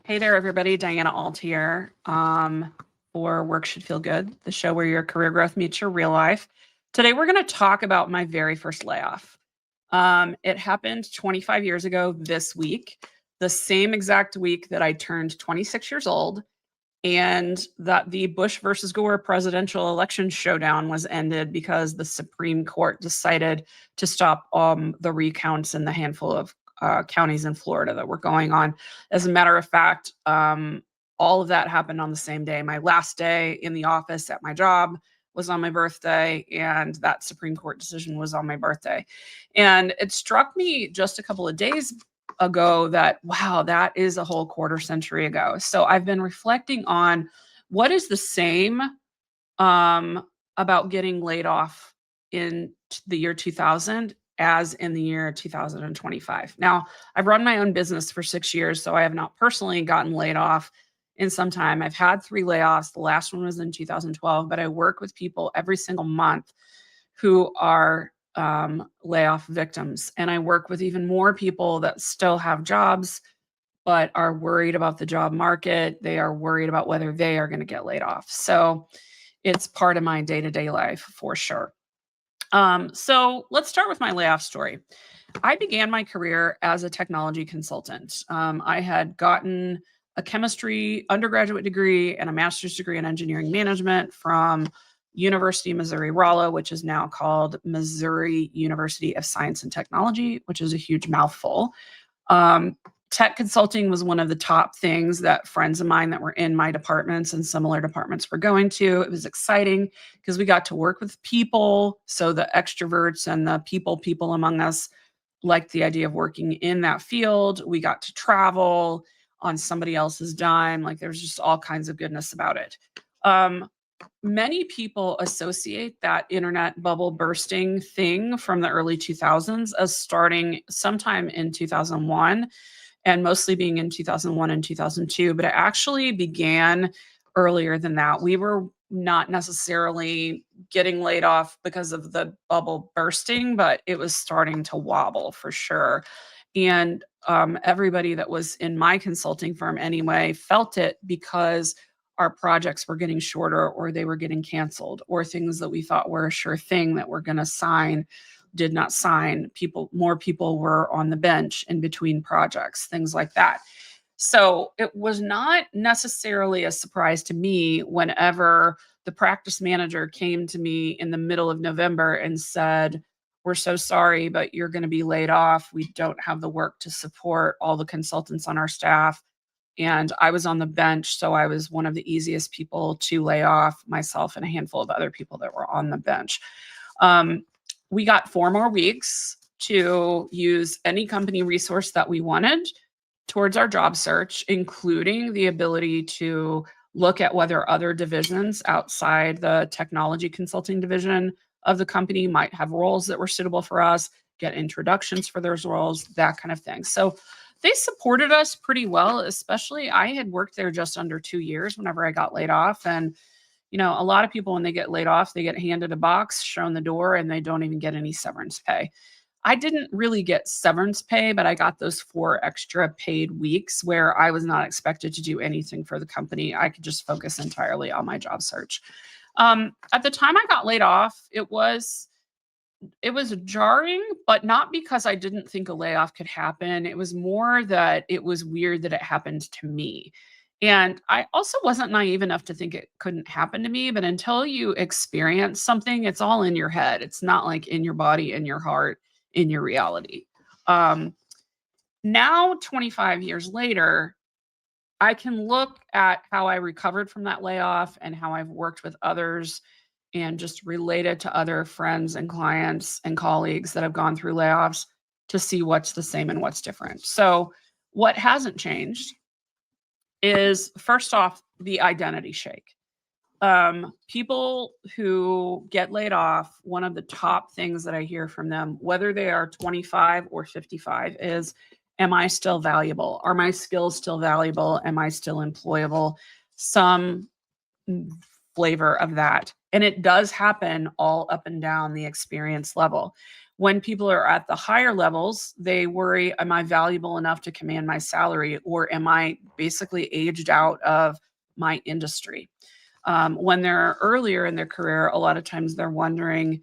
Hey there, everybody. Diana Alt here for Work Should Feel Good, the show where your career growth meets your real life. Today, we're going to talk about my very first layoff. It happened 25 years ago this week, the same exact week that I turned 26 years old, and that the Bush versus Gore presidential election showdown was ended because the Supreme Court decided to stop the recounts in the handful of counties in Florida that were going on. As a matter of fact, all of that happened on the same day. My last day in the office at my job was on my birthday, and that Supreme Court decision was on my birthday. And it struck me just a couple of days ago that, wow, that is a whole quarter century ago. So I've been reflecting on what is the same about getting laid off in the year 2000 as in the year 2025. Now, I've run my own business for 6 years, so I have not personally gotten laid off in some time. I've had 3 layoffs. The last one was in 2012, but I work with people every single month who are layoff victims. And I work with even more people that still have jobs, but are worried about the job market. They are worried about whether they are going to get laid off. So it's part of my day to day life for sure. So let's start with my layoff story. I began my career as a technology consultant. I had gotten a chemistry undergraduate degree and a master's degree in engineering management from University of Missouri Rolla, which is now called Missouri University of Science and Technology, which is a huge mouthful. Um, Tech consulting was one of the top things that friends of mine that were in my departments and similar departments were going to. It was exciting because we got to work with people. So the extroverts and the people among us liked the idea of working in that field. We got to travel on somebody else's dime. Like there's just all kinds of goodness about it. Many people associate that internet bubble bursting thing from the early 2000s as starting sometime in 2001 and mostly being in 2001 and 2002, but it actually began earlier than that. We were not necessarily getting laid off because of the bubble bursting, but it was starting to wobble for sure. And everybody that was in my consulting firm anyway felt it because our projects were getting shorter or they were getting canceled or things that we thought were a sure thing that we're going to sign did not sign. More people were on the bench in between projects, things like that. So it was not necessarily a surprise to me whenever the practice manager came to me in the middle of November and said, "We're so sorry, but you're going to be laid off. We don't have the work to support all the consultants on our staff." And I was on the bench, so I was one of the easiest people to lay off, myself and a handful of other people that were on the bench. We got 4 more weeks to use any company resource that we wanted towards our job search, including the ability to look at whether other divisions outside the technology consulting division of the company might have roles that were suitable for us, get introductions for those roles, that kind of thing. So they supported us pretty well, especially I had worked there just under 2 years whenever I got laid off. And, a lot of people, when they get laid off, they get handed a box, shown the door, and they don't even get any severance pay. I didn't really get severance pay, but I got those 4 extra paid weeks where I was not expected to do anything for the company. I could just focus entirely on my job search. At the time I got laid off, it was jarring, but not because I didn't think a layoff could happen. It was more that it was weird that it happened to me. And I also wasn't naive enough to think it couldn't happen to me, but until you experience something, it's all in your head. It's not like in your body, in your heart, in your reality. Um, Now, 25 years later, I can look at how I recovered from that layoff and how I've worked with others and just related to other friends and clients and colleagues that have gone through layoffs to see what's the same and what's different. So, what hasn't changed is first off, the identity shake. People who get laid off, one of the top things that I hear from them, whether they are 25 or 55, is, am I still valuable? Are my skills still valuable? Am I still employable? Some flavor of that. And it does happen all up and down the experience level. When people are at the higher levels, they worry, am I valuable enough to command my salary, or am I basically aged out of my industry? When they're earlier in their career, a lot of times they're wondering,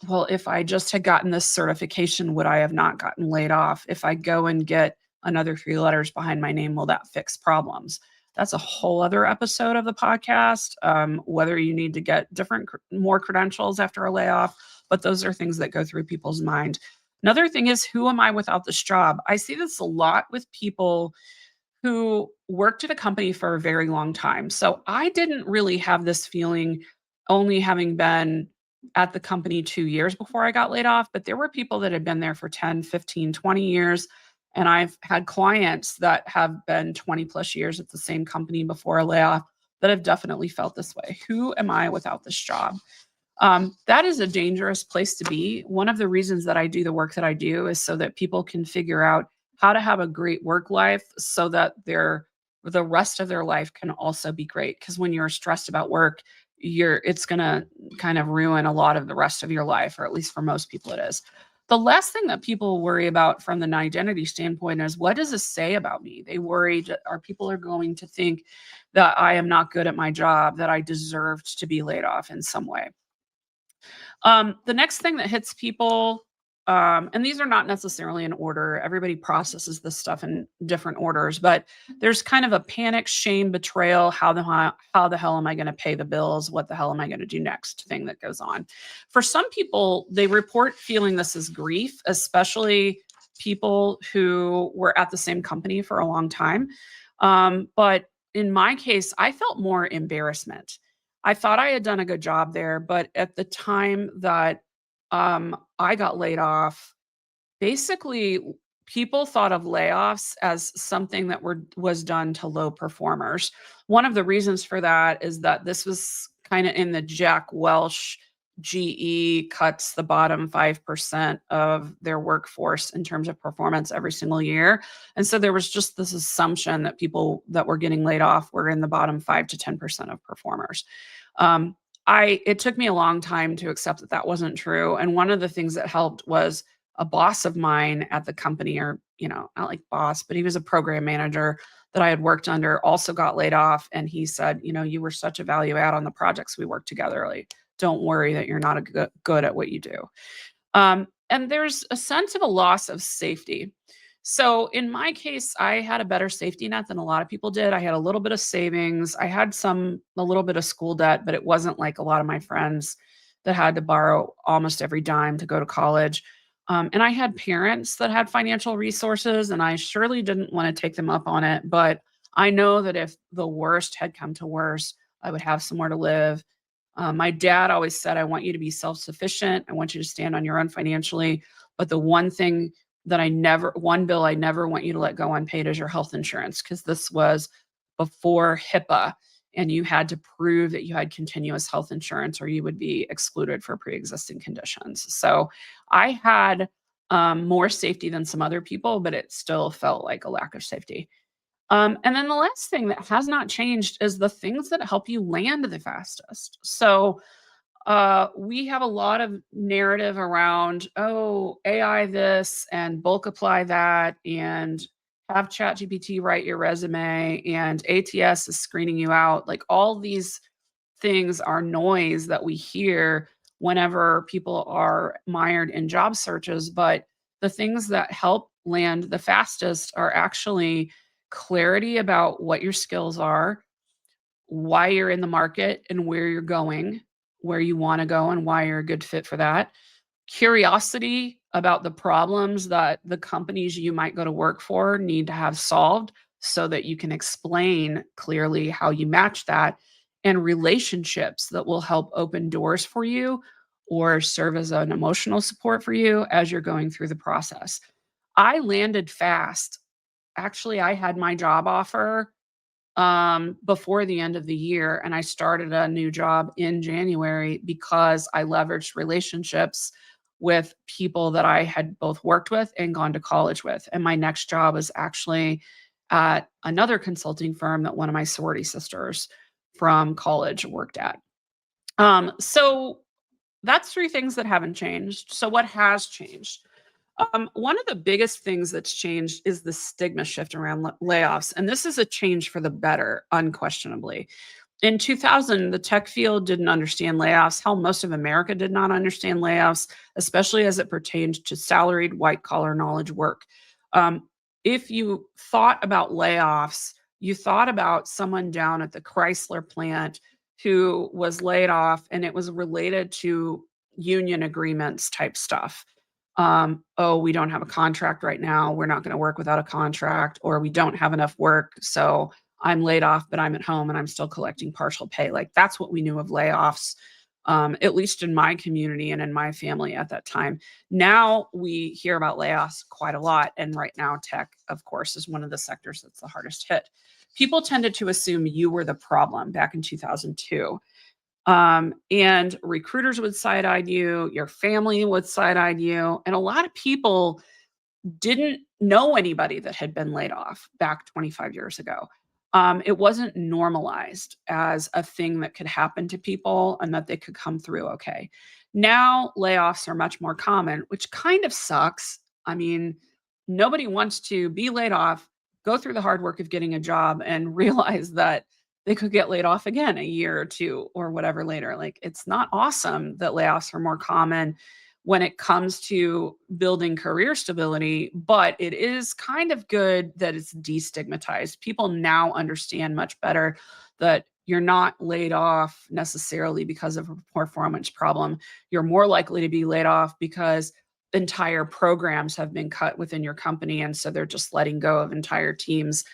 well, if I just had gotten this certification, would I have not gotten laid off? If I go and get another three letters behind my name, will that fix problems? That's a whole other episode of the podcast, whether you need to get more credentials after a layoff, but those are things that go through people's mind. Another thing is, who am I without this job? I see this a lot with people who worked at a company for a very long time. So I didn't really have this feeling, only having been at the company 2 years before I got laid off, but there were people that had been there for 10, 15, 20 years. And I've had clients that have been 20 plus years at the same company before a layoff that have definitely felt this way. Who am I without this job? That is a dangerous place to be. One of the reasons that I do the work that I do is so that people can figure out how to have a great work life so that the rest of their life can also be great. Because when you're stressed about work, it's gonna kind of ruin a lot of the rest of your life, or at least for most people it is. The last thing that people worry about from an identity standpoint is, what does this say about me? They worry, are people are going to think that I am not good at my job, that I deserved to be laid off in some way. The next thing that hits people, and these are not necessarily in order, everybody processes this stuff in different orders, but there's kind of a panic, shame, betrayal, how the hell am I gonna pay the bills? What the hell am I gonna do next thing that goes on. For some people, they report feeling this as grief, especially people who were at the same company for a long time. But in my case, I felt more embarrassment. I thought I had done a good job there, but at the time that, I got laid off, basically, people thought of layoffs as something that was done to low performers. One of the reasons for that is that this was kinda in the Jack Welch GE cuts the bottom 5% of their workforce in terms of performance every single year, and so there was just this assumption that people that were getting laid off were in the bottom 5 to 10% of performers. Um, it took me a long time to accept that that wasn't true, and one of the things that helped was a boss of mine at the company, or, not like boss, but he was a program manager that I had worked under, also got laid off. And he said, you were such a value add on the projects we worked together. Like, don't worry that you're not good at what you do. And there's a sense of a loss of safety. So in my case, I had a better safety net than a lot of people did. I had a little bit of savings. I had a little bit of school debt, but it wasn't like a lot of my friends that had to borrow almost every dime to go to college. And I had parents that had financial resources, and I surely didn't want to take them up on it. But I know that if the worst had come to worst, I would have somewhere to live. My dad always said, I want you to be self sufficient. I want you to stand on your own financially. But the one bill I never want you to let go unpaid is your health insurance, because this was before HIPAA, and you had to prove that you had continuous health insurance or you would be excluded for pre existing conditions. So I had more safety than some other people, but it still felt like a lack of safety. And then the last thing that has not changed is the things that help you land the fastest. So we have a lot of narrative around, oh, AI this and bulk apply that, and have ChatGPT write your resume, and ATS is screening you out. Like, all these things are noise that we hear whenever people are mired in job searches. But the things that help land the fastest are actually clarity about what your skills are, why you're in the market and where you're going, where you want to go, and why you're a good fit for that. Curiosity about the problems that the companies you might go to work for need to have solved so that you can explain clearly how you match that, and relationships that will help open doors for you or serve as an emotional support for you as you're going through the process. I landed fast. Actually, I had my job offer before the end of the year, and I started a new job in January because I leveraged relationships with people that I had both worked with and gone to college with. And my next job is actually at another consulting firm that one of my sorority sisters from college worked at. So that's three things that haven't changed. So what has changed? One of the biggest things that's changed is the stigma shift around layoffs, and this is a change for the better, unquestionably. In 2000, the tech field didn't understand layoffs. Hell, most of America did not understand layoffs, especially as it pertained to salaried white collar knowledge work. Um, if you thought about layoffs, you thought about someone down at the Chrysler plant who was laid off and it was related to union agreements type stuff. Oh, we don't have a contract right now. We're not going to work without a contract, or we don't have enough work. So I'm laid off, but I'm at home and I'm still collecting partial pay. Like that's what we knew of layoffs, at least in my community and in my family at that time. Now we hear about layoffs quite a lot. And right now, tech, of course, is one of the sectors that's the hardest hit. People tended to assume you were the problem back in 2002. And recruiters would side eye you, your family would side eye you. And a lot of people didn't know anybody that had been laid off back 25 years ago. It wasn't normalized as a thing that could happen to people and that they could come through okay. Now, layoffs are much more common, which kind of sucks. I mean, nobody wants to be laid off, go through the hard work of getting a job, and realize that they could get laid off again a year or two or whatever later. Like, it's not awesome that layoffs are more common when it comes to building career stability, but it is kind of good that it's destigmatized. People now understand much better that you're not laid off necessarily because of a performance problem. You're more likely to be laid off because entire programs have been cut within your company. And so they're just letting go of entire teams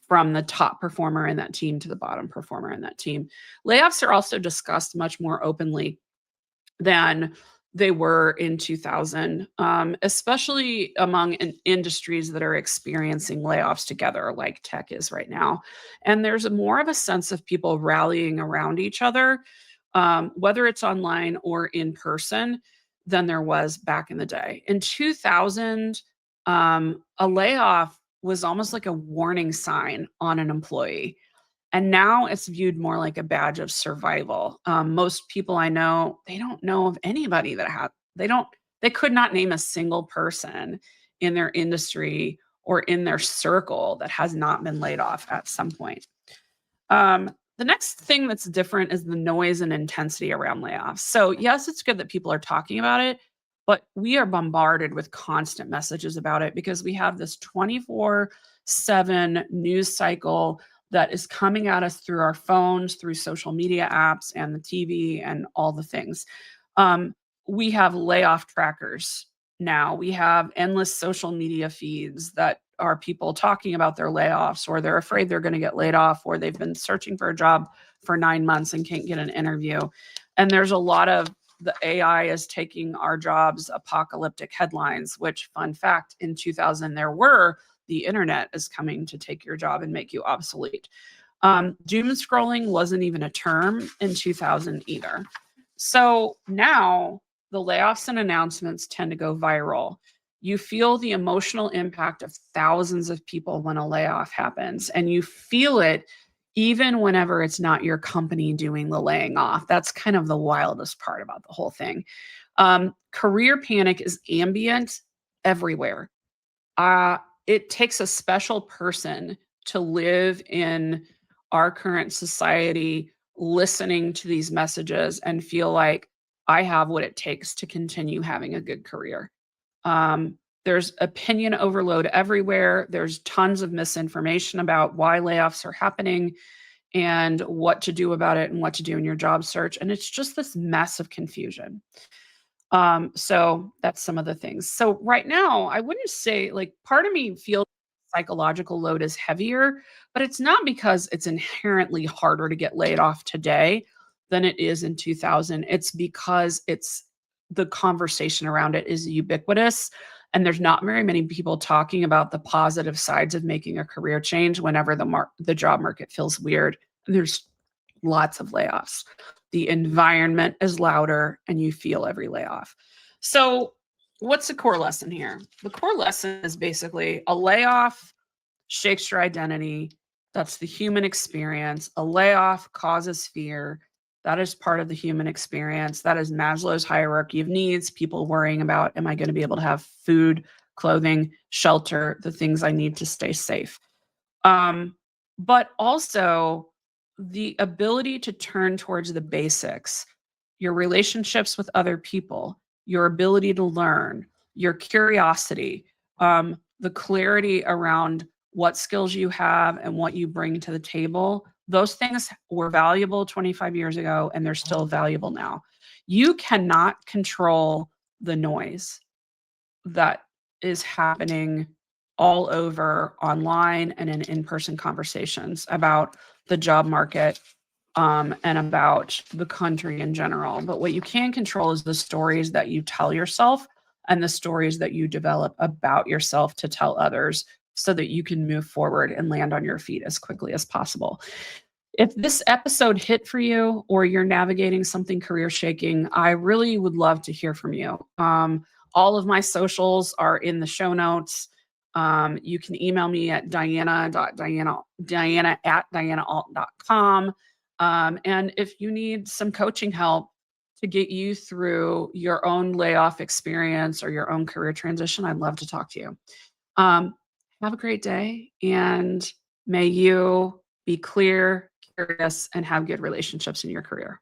from the top performer in that team to the bottom performer in that team. Layoffs are also discussed much more openly than they were in 2000, especially among industries that are experiencing layoffs together, like tech is right now. And there's more of a sense of people rallying around each other, whether it's online or in person, than there was back in the day. In 2000, a layoff was almost like a warning sign on an employee. And now it's viewed more like a badge of survival. Most people I know, they don't know of anybody that they could not name a single person in their industry or in their circle that has not been laid off at some point. The next thing that's different is the noise and intensity around layoffs. So, yes, it's good that people are talking about it, but we are bombarded with constant messages about it because we have this 24/7 news cycle that is coming at us through our phones, through social media apps, and the TV, and all the things. Um, we have layoff trackers now. We have endless social media feeds that are people talking about their layoffs, or they're afraid they're going to get laid off, or they've been searching for a job for 9 months and can't get an interview. And there's a lot of the AI is taking our jobs apocalyptic headlines, which, fun fact, in 2000, there were the internet is coming to take your job and make you obsolete. Doom scrolling wasn't even a term in 2000 either. So now the layoffs and announcements tend to go viral. You feel the emotional impact of thousands of people when a layoff happens, and you feel it even whenever it's not your company doing the laying off. That's kind of the wildest part about the whole thing. Career panic is ambient everywhere. Uh, it takes a special person to live in our current society, listening to these messages and feel like I have what it takes to continue having a good career. There's opinion overload everywhere. There's tons of misinformation about why layoffs are happening and what to do about it and what to do in your job search. And it's just this mess of confusion. So that's some of the things. So right now, I wouldn't say, like, part of me feels psychological load is heavier, but it's not because it's inherently harder to get laid off today than it is in 2000. It's because it's the conversation around it is ubiquitous. And there's not very many people talking about the positive sides of making a career change whenever the job market feels weird. There's lots of layoffs. The environment is louder and you feel every layoff. So, what's the core lesson here? The core lesson is basically a layoff shakes your identity. That's the human experience. A layoff causes fear. That is part of the human experience. That is Maslow's hierarchy of needs, people worrying about, am I going to be able to have food, clothing, shelter, the things I need to stay safe. Um, but also the ability to turn towards the basics, your relationships with other people, your ability to learn, your curiosity, the clarity around what skills you have and what you bring to the table. Those things were valuable 25 years ago and they're still valuable now. You cannot control the noise that is happening all over online and in in-person conversations about the job market, and about the country in general. But what you can control is the stories that you tell yourself and the stories that you develop about yourself to tell others so that you can move forward and land on your feet as quickly as possible. If this episode hit for you or you're navigating something career shaking, I really would love to hear from you. All of my socials are in the show notes. You can email me at diana@dianaalt.com. And if you need some coaching help to get you through your own layoff experience or your own career transition, I'd love to talk to you. Um, have a great day, and may you be clear, curious, and have good relationships in your career.